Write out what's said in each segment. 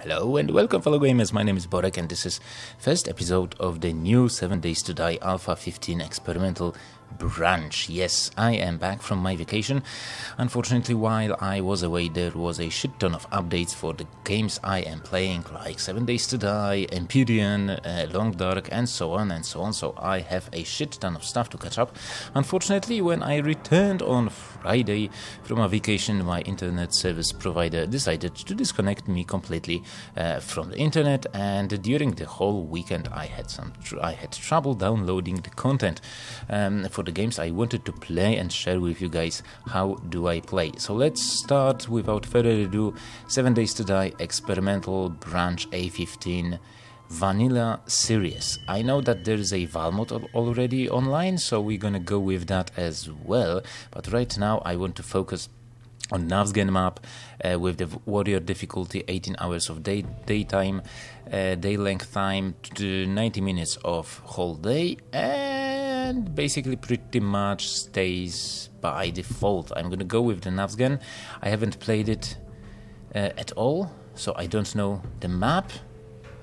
Hello and welcome fellow gamers, my name is Borek and this is first episode of the new 7 Days to Die Alpha 15 experimental branch. Yes, I am back from my vacation. Unfortunately, while I was away there was a shit ton of updates for the games I am playing, like 7 Days to Die, Empyrean, Long Dark and so on and so on, so I have a shit ton of stuff to catch up. Unfortunately, when I returned on Friday from a vacation, my internet service provider decided to disconnect me completely from the internet, and during the whole weekend I had trouble downloading the content for the games I wanted to play and share with you guys. How do I play? So let's start without further ado. 7 Days to Die experimental branch A15 vanilla series. I know that there is a Val mod already online, so we're gonna go with that as well, but right now I want to focus on Navezgane map with the warrior difficulty, 18 hours of daytime, day length time to 90 minutes of whole day, and basically pretty much stays by default. I'm gonna go with the Navezgane. I haven't played it at all, so I don't know the map,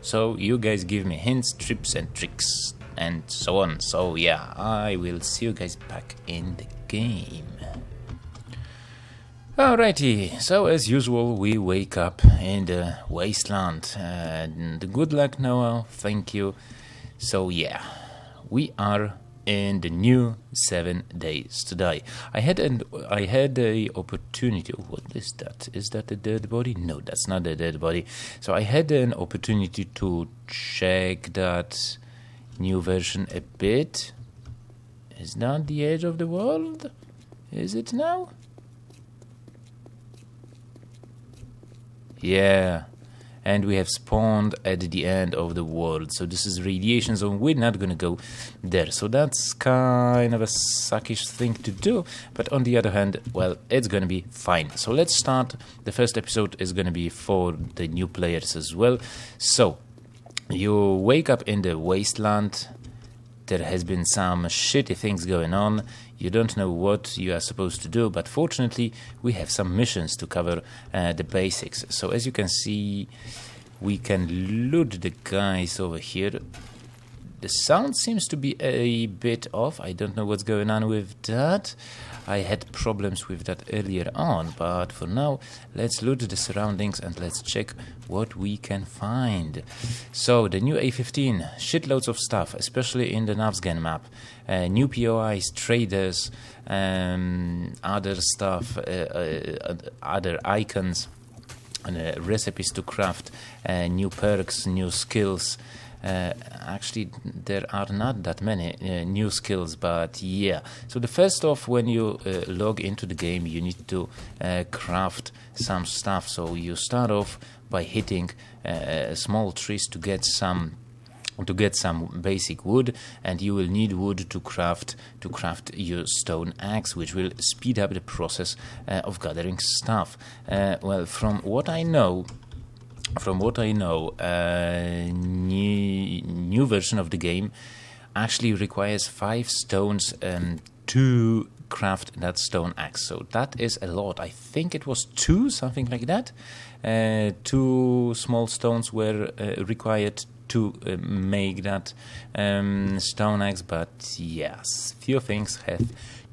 so you guys give me hints, tips and tricks and so on. So yeah, I will see you guys back in the game. Alrighty, so as usual we wake up in the wasteland, and good luck Noah, thank you. So yeah, we are in the new 7 Days to Die. I had a opportunity. What is that? Is that a dead body? No, that's not a dead body. So I had an opportunity to check that new version a bit. Is that the edge of the world? Is it now? Yeah, and we have spawned at the end of the world, so this is radiation zone. We're not gonna go there, so that's kind of a suckish thing to do, but on the other hand, well, it's gonna be fine. So let's start. The first episode is gonna be for the new players as well. So you wake up in the wasteland. There has been some shitty things going on. You don't know what you are supposed to do, but fortunately we have some missions to cover the basics. So as you can see, we can loot the guys over here. The sound seems to be a bit off. I don't know what's going on with that. I had problems with that earlier on, but for now let's loot the surroundings and let's check what we can find. So the new A15, shitloads of stuff, especially in the Navezgane map. New POIs, traders, other stuff, other icons, recipes to craft, new perks, new skills. Actually, there are not that many new skills, but yeah. So the first off, when you log into the game, you need to craft some stuff. So you start off by hitting small trees to get some basic wood, and you will need wood to craft your stone axe, which will speed up the process of gathering stuff. Well, from what I know, new version of the game actually requires 5 stones to craft that stone axe. So that is a lot. I think it was 2, something like that. 2 small stones were required to make that stone axe, but yes, few things have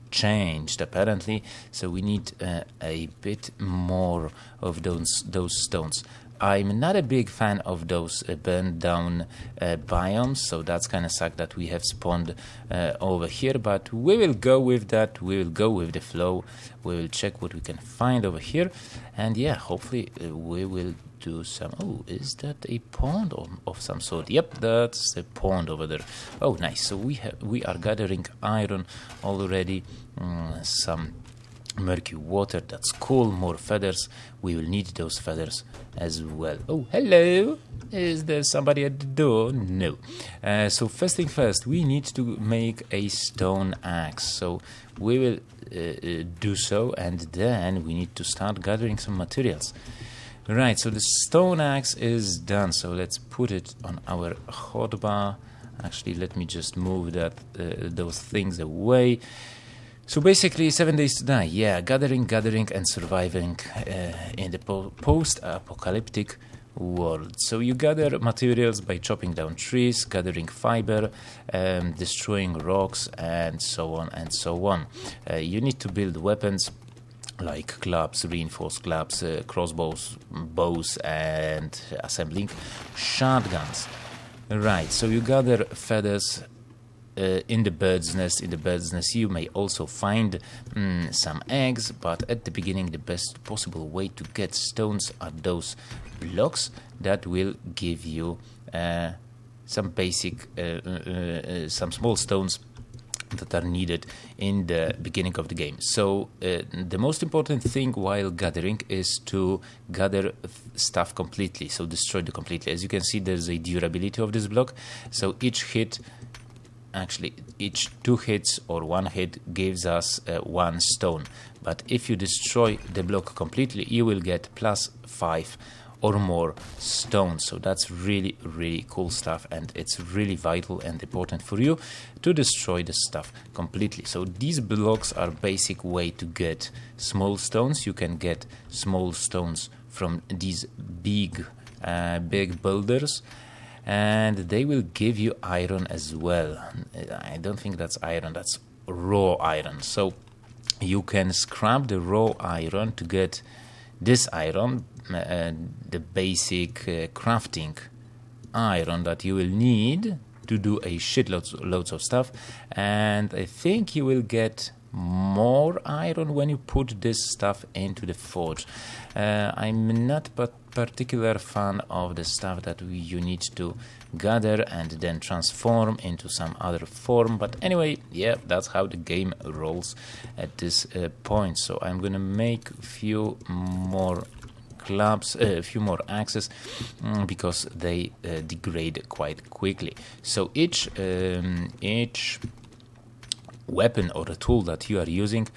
changed apparently, so we need a bit more of those stones. I'm not a big fan of those burned down biomes, so that's kind of suck that we have spawned over here, but we will go with that. We will go with the flow. We will check what we can find over here, and yeah, hopefully we will do some... Oh, is that a pond of some sort? Yep, that's a pond over there. Oh, nice. So we are gathering iron already, some murky water, that's cool. More feathers, we will need those feathers as well. Oh, hello, is there somebody at the door? No. So first thing first, we need to make a stone axe, so we will do so, and then we need to start gathering some materials. Right, so the stone axe is done, so let's put it on our hotbar. Actually, let me just move those things away. So basically, 7 Days to Die, yeah, gathering and surviving in the post-apocalyptic world. So you gather materials by chopping down trees, gathering fiber, destroying rocks, and so on and so on. You need to build weapons like clubs, reinforced clubs, crossbows, bows, and assembling shotguns. Right, so you gather feathers in the bird's nest. In the bird's nest you may also find some eggs, but at the beginning the best possible way to get stones are those blocks that will give you some basic, some small stones that are needed in the beginning of the game. So the most important thing while gathering is to gather stuff completely, so destroy it completely. As you can see, there's a durability of this block, so each hit, actually each 2 hits or 1 hit gives us 1 stone, but if you destroy the block completely you will get +5 or more stones. So that's really, really cool stuff, and it's really vital and important for you to destroy the stuff completely. So these blocks are basic way to get small stones. You can get small stones from these big boulders, and they will give you iron as well. I don't think that's iron, that's raw iron. So you can scrap the raw iron to get this iron, the basic crafting iron that you will need to do a loads of stuff. And I think you will get more iron when you put this stuff into the forge. I'm not a particular fan of the stuff that you need to gather and then transform into some other form, but anyway, yeah, that's how the game rolls at this point. So I'm gonna make a few more clubs, a few more axes, because they degrade quite quickly. So each weapon or a tool that you are using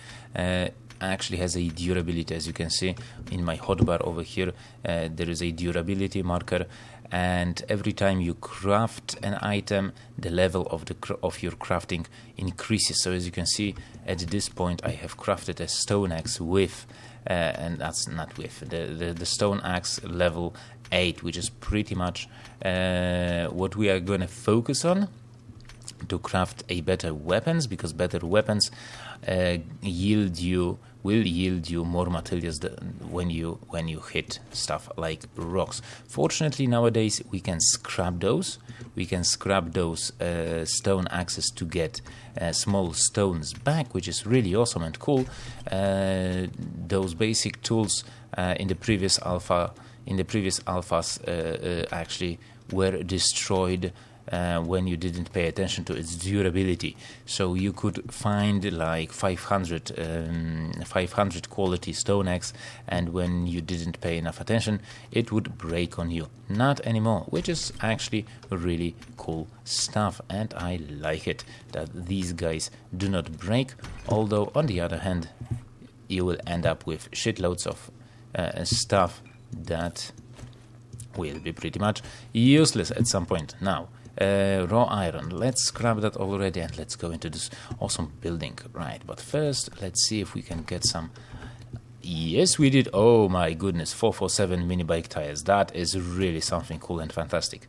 actually has a durability. As you can see in my hotbar over here, there is a durability marker, and every time you craft an item, the level of your crafting increases. So as you can see, at this point I have crafted a stone axe with and that's not with the stone axe level 8, which is pretty much what we are going to focus on to craft a better weapons, because better weapons will yield you more materials when you hit stuff like rocks. Fortunately nowadays we can scrap those. We can scrap those stone axes to get small stones back, which is really awesome and cool. Those basic tools in the previous alphas actually were destroyed when you didn't pay attention to its durability. So you could find like 500 quality stone axe, and when you didn't pay enough attention it would break on you. Not anymore, which is actually really cool stuff, and I like it that these guys do not break. Although on the other hand you will end up with shitloads of stuff that will be pretty much useless at some point. Now raw iron, let's scrap that already and let's go into this awesome building. Right, but first let's see if we can get some. Yes, we did. Oh my goodness, 447 mini bike tires. That is really something cool and fantastic.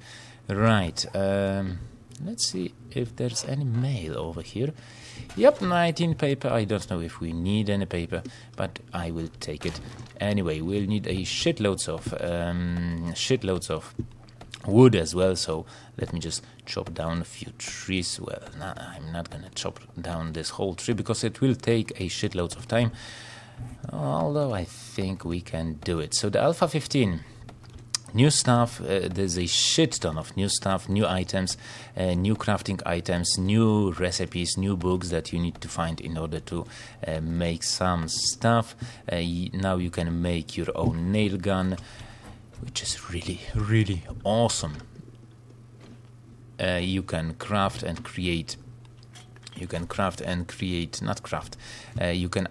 Right, let's see if there's any mail over here. Yep, 19 paper. I don't know if we need any paper, but I will take it anyway. We'll need a shitloads of wood as well, so let me just chop down a few trees. Well, I'm not gonna chop down this whole tree because it will take a shitloads of time, although I think we can do it. So the Alpha 15, new stuff, there's a shit ton of new stuff, new items, new crafting items, new recipes, new books that you need to find in order to make some stuff. Now you can make your own nail gun, which is really, really awesome. You can craft and create. You can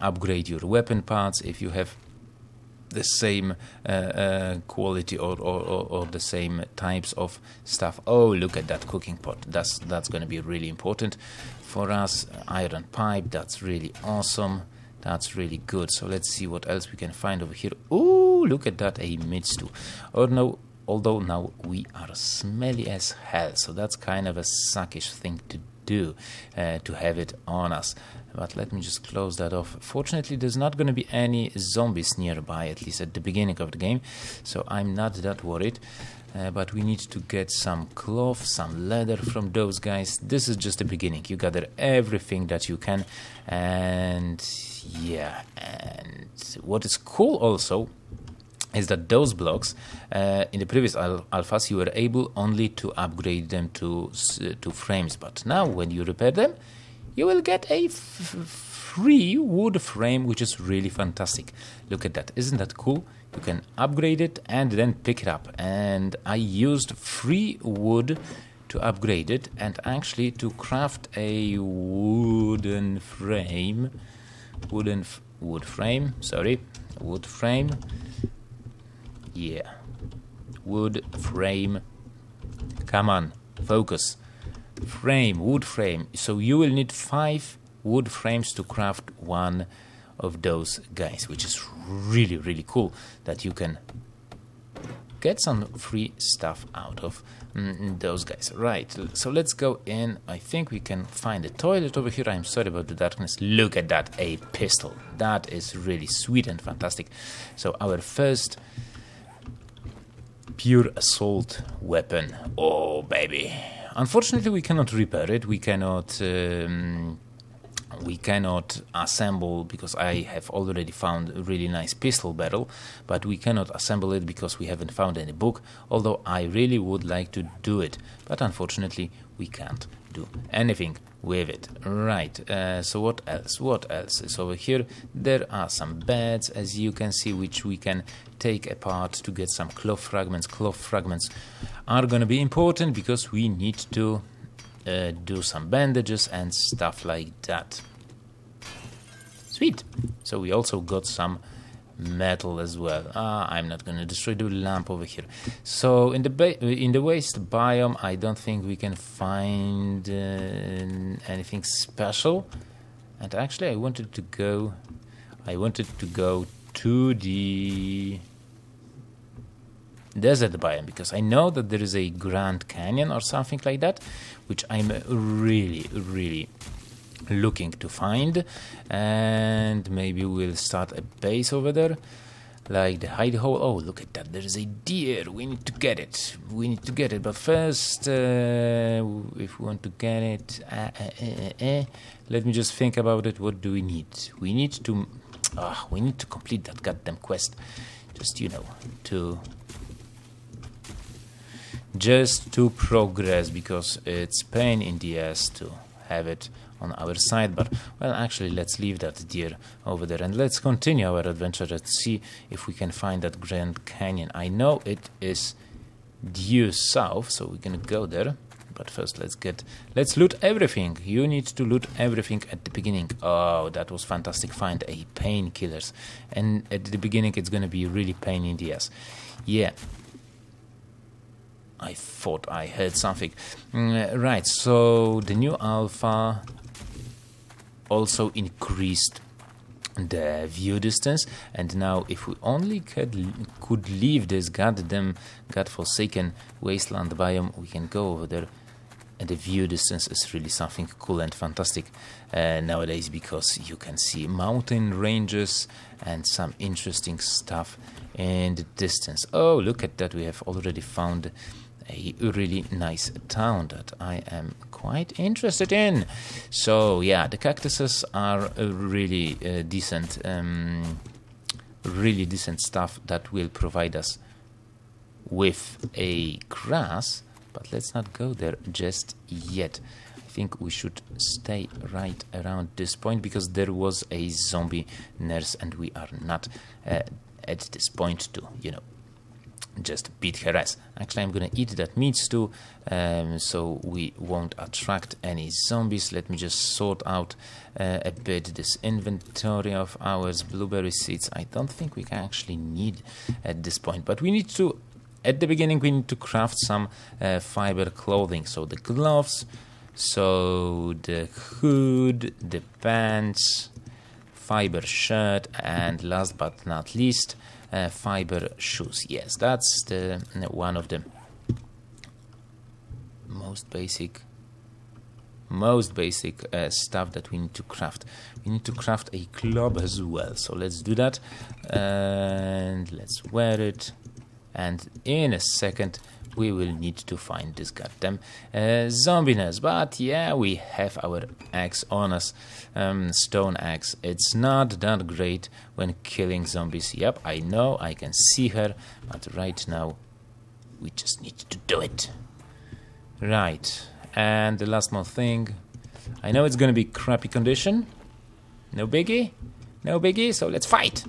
upgrade your weapon parts if you have the same quality or the same types of stuff. Oh, look at that cooking pot. That's going to be really important for us. Iron pipe. That's really awesome. That's really good. So let's see what else we can find over here. Oh, look at that, a midstu. although now we are smelly as hell, so that's kind of a suckish thing to do, to have it on us. But let me just close that off. Fortunately, there's not going to be any zombies nearby, at least at the beginning of the game, so I'm not that worried. But we need to get some cloth, some leather from those guys. This is just the beginning. You gather everything that you can, and yeah. And what is cool also is that those blocks, in the previous alphas, you were able only to upgrade them to frames. But now, when you repair them, you will get a free wood frame, which is really fantastic. Look at that. Isn't that cool? You can upgrade it and then pick it up. And I used free wood to upgrade it and actually to craft a wooden frame. Wood frame. Yeah. Wood frame. Come on. Focus. Wood frame. So you will need 5 wood frames to craft one of those guys, which is really, really cool that you can get some free stuff out of those guys. Right, so let's go in. I think we can find a toilet over here. I'm sorry about the darkness. Look at that, a pistol. That is really sweet and fantastic. So our first pure assault weapon. Oh, baby. Unfortunately, we cannot repair it. We cannot assemble, because I have already found a really nice pistol barrel, but we cannot assemble it because we haven't found any book, although I really would like to do it, but unfortunately we can't do anything with it. Right, so what else is over here? There are some beds, as you can see, which we can take apart to get some cloth fragments. Cloth fragments are going to be important because we need to do some bandages and stuff like that. Sweet. So we also got some metal as well. I'm not going to destroy the lamp over here. So in the waste biome, I don't think we can find anything special. And actually, I wanted to go to the desert biome, because I know that there is a Grand Canyon or something like that, which I'm really, really looking to find, and maybe we'll start a base over there, like the hide hole. Oh, look at that, there's a deer. We need to get it. But first, if we want to get it, let me just think about it. What do we need? We need to complete that goddamn quest, just to progress, because it's pain in the ass to have it on our side. But well, actually, let's leave that deer over there and let's continue our adventure. Let's see if we can find that Grand Canyon. I know it is due south, so we're gonna go there. But first, let's loot everything. You need to loot everything at the beginning. Oh, that was fantastic. Find a painkillers, and at the beginning it's gonna be really pain in the ass. Yeah, I thought I heard something. Right, so the new alpha also increased the view distance, and now if we only could leave this godforsaken wasteland biome, we can go over there, and the view distance is really something cool and fantastic nowadays, because you can see mountain ranges and some interesting stuff in the distance. Oh, look at that, we have already found a really nice town that I am quite interested in. So yeah, the cactuses are really decent stuff that will provide us with a grass, but let's not go there just yet. I think we should stay right around this point, because there was a zombie nurse and we are not at this point to, just beat her ass. Actually, I'm gonna eat that meat stew, so we won't attract any zombies. Let me just sort out a bit this inventory of ours. Blueberry seeds, I don't think we can actually need at this point, but we need to, at the beginning, we need to craft some fiber clothing. So the gloves, so the hood, the pants, fiber shirt, and last but not least, fiber shoes. Yes, that's the one of the most basic stuff that we need to craft. We need to craft a club as well, so let's do that, and let's wear it, and in a second we will need to find this goddamn zombie nest. But yeah, we have our axe on us, stone axe. It's not that great when killing zombies. Yep, I know, I can see her, but right now we just need to do it. Right, and the last more thing. I know it's gonna be crappy condition. No biggie, so let's fight.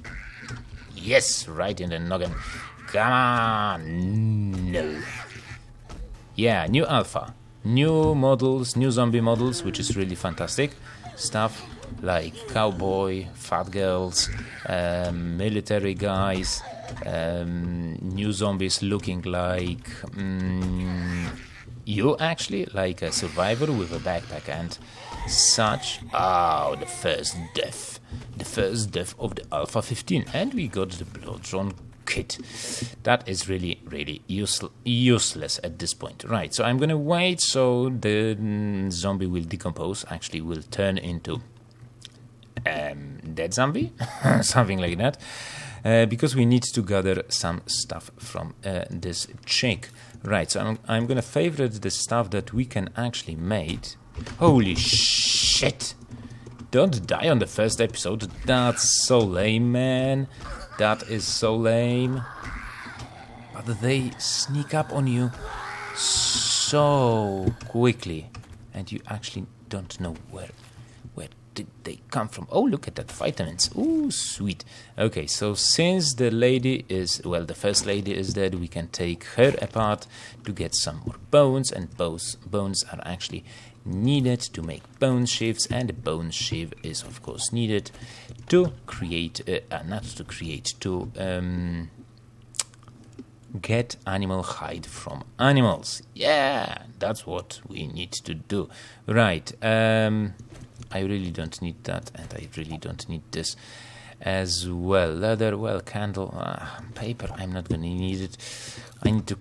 Yes, right in the noggin. Come on, no. Yeah, new alpha, new models, new zombie models, which is really fantastic. Stuff like cowboy, fat girls, military guys, new zombies looking like you, actually, like a survivor with a backpack and such. Oh, the first death of the Alpha 15, and we got the blood drawn kit. That is really, really useless at this point. Right, so I'm gonna wait so the zombie will decompose, actually will turn into dead zombie, something like that, because we need to gather some stuff from this chick. Right, so I'm gonna favorite the stuff that we can actually make. Holy shit! Don't die on the first episode. That's so lame, man. That is so lame. But they sneak up on you so quickly, and you actually don't know where did they come from. Oh, look at that, vitamins. Ooh, sweet. Okay, so since the lady is, well, the first lady is dead, we can take her apart to get some more bones, and those bones are actually needed to make bone sheaves, and the bone sheave is of course needed to create, to get animal hide from animals. Yeah, that's what we need to do. Right, I really don't need that, and I really don't need this as well. Leather, well, candle, paper, I'm not gonna need it. I need to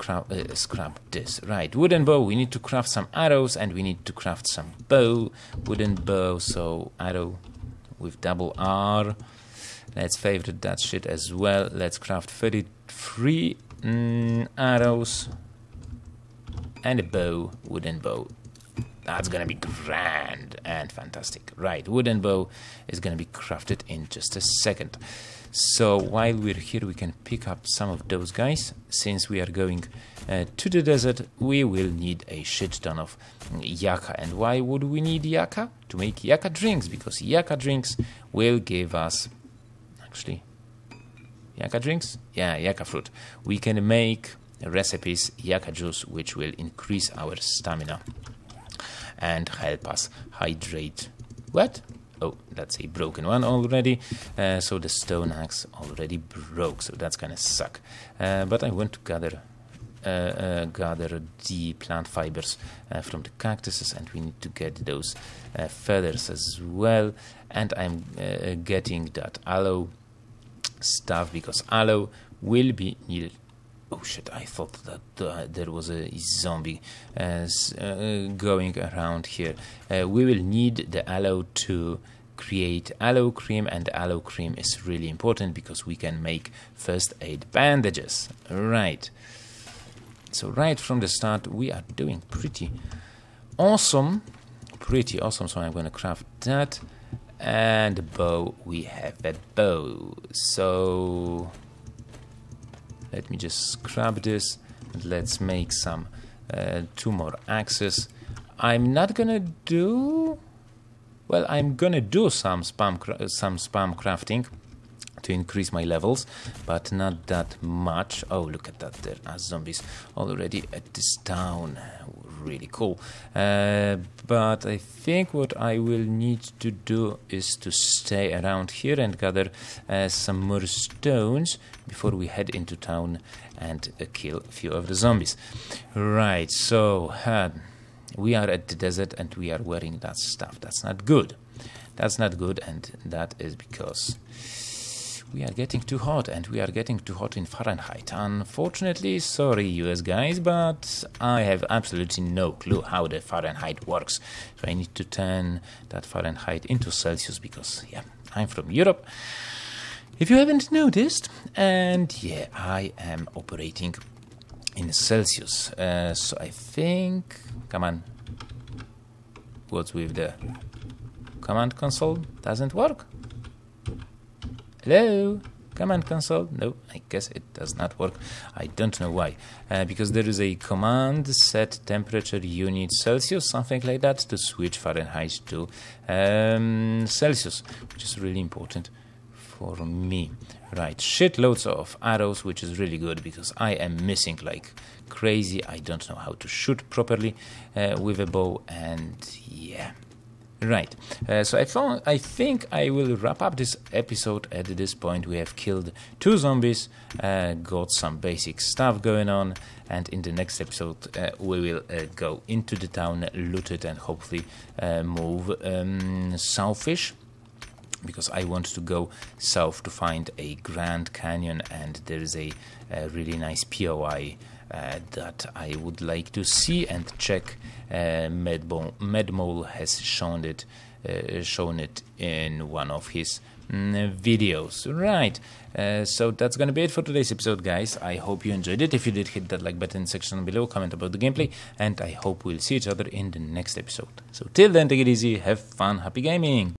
scrap this. Right, wooden bow, we need to craft some arrows, and we need to craft some bow. Wooden bow, so arrow with double R. Let's favorite that shit as well. Let's craft 33 arrows and a bow, wooden bow. That's gonna be grand and fantastic. Right, wooden bow is gonna be crafted in just a second. So while we're here, we can pick up some of those guys. Since we are going to the desert, we will need a shit ton of yucca. And why would we need yucca? To make yucca drinks, because yucca drinks will give us, actually, yucca drinks? Yeah, yucca fruit. We can make recipes, yucca juice, which will increase our stamina and help us hydrate. What? Oh, that's a broken one already. So the stone axe already broke, so that's gonna suck. But I want to gather the plant fibers from the cactuses, and we need to get those feathers as well. And I'm getting that aloe stuff, because aloe will be needed. Oh shit, I thought that there was a zombie going around here. We will need the aloe to create aloe cream, and aloe cream is really important because we can make first aid bandages. Right. So right from the start, we are doing pretty awesome. So I'm going to craft that. And the bow, we have that bow. So let me just scrap this, and let's make some 2 more axes. I'm not gonna do, well, I'm gonna do some spam crafting to increase my levels, but not that much. Oh, look at that, there are zombies already at this town. Really cool. But I think what I will need to do is to stay around here and gather some more stones before we head into town and kill a few of the zombies. Right, so we are at the desert and we are wearing that stuff. That's not good. That's not good, and that is because we are getting too hot, and we are getting too hot in Fahrenheit. Unfortunately, sorry US guys, but I have absolutely no clue how the Fahrenheit works. So I need to turn that Fahrenheit into Celsius because, yeah, I'm from Europe. If you haven't noticed, and yeah, I am operating in Celsius. So I think, come on, what's with the command console? Doesn't work? Hello? Command console? No, I guess it does not work. I don't know why. Because there is a command, set temperature unit Celsius, something like that, to switch Fahrenheit to Celsius, which is really important for me. Right, shitloads of arrows, which is really good because I am missing like crazy. I don't know how to shoot properly with a bow, and yeah. Right, so I think I will wrap up this episode at this point. We have killed 2 zombies, got some basic stuff going on, and in the next episode we will go into the town, loot it, and hopefully move southish, because I want to go south to find a Grand Canyon, and there is a really nice POI that I would like to see and check. Medmole has shown it in one of his videos. Right, so that's gonna be it for today's episode, guys. I hope you enjoyed it. If you did, hit that like button section below, comment about the gameplay, and I hope we'll see each other in the next episode. So till then, take it easy, have fun, happy gaming.